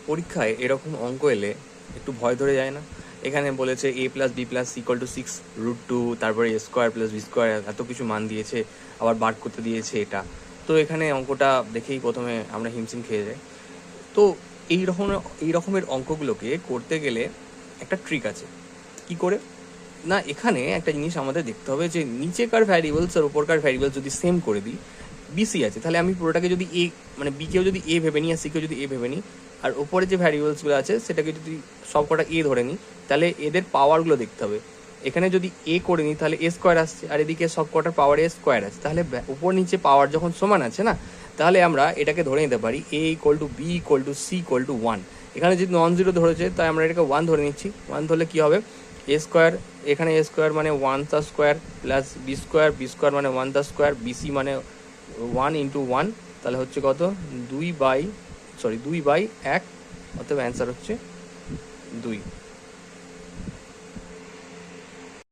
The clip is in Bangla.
পরীক্ষায় এরকম অঙ্ক এলে একটু ভয় ধরে যায় না? এখানে বলেছে a plus B plus equal to 6√2, তারপরে a square plus B square, এত কিছু মান দিয়েছে, আবার বার করতে দিয়েছে এটা। তো এখানে অঙ্কটা দেখেই প্রথমে আমরা হিমশিম খেয়ে যাই। তো এই রকমের অঙ্কগুলোকে করতে গেলে একটা ট্রিক আছে। কি করে না, এখানে একটা জিনিস আমাদের দেখতে হবে যে নিচেকার ভ্যারিয়েবলস আর উপরকার ভ্যারিয়েবলস যদি সেম করে দিই, বিসি আছে, তাহলে আমি পুরোটাকে যদি এ মানে বিকেও যদি এ ভেবে নিই আর সিকেও যদি এ ভেবে নিই, আর ওপরে যে ভ্যারিয়েবলসগুলো আছে সেটাকে যদি সব কটা এ ধরে নিই, তাহলে এদের পাওয়ারগুলো দেখতে হবে। এখানে যদি এ করে নিই তাহলে এ স্কোয়ার আসছে, আর এদিকে সব কটার পাওয়ার এ স্কোয়ার আছে, তাহলে উপর নিচে পাওয়ার যখন সমান আছে না, তাহলে আমরা এটাকে ধরে নিতে পারি a equal to b equal to c equal to 1। এখানে যদি নন জিরো ধরেছে তাই আমরা এটাকে 1 ধরে নিচ্ছি। 1 ধরলে কী হবে, এ স্কোয়ার, এখানে এ স্কোয়ার মানে 1 তার square plus B square, B square মানে 1 তার স্কোয়ার, বিসি মানে 1 ইন্টু 1, তাহলে হচ্ছে কত 2/1, অতএব অ্যান্সার হচ্ছে 2।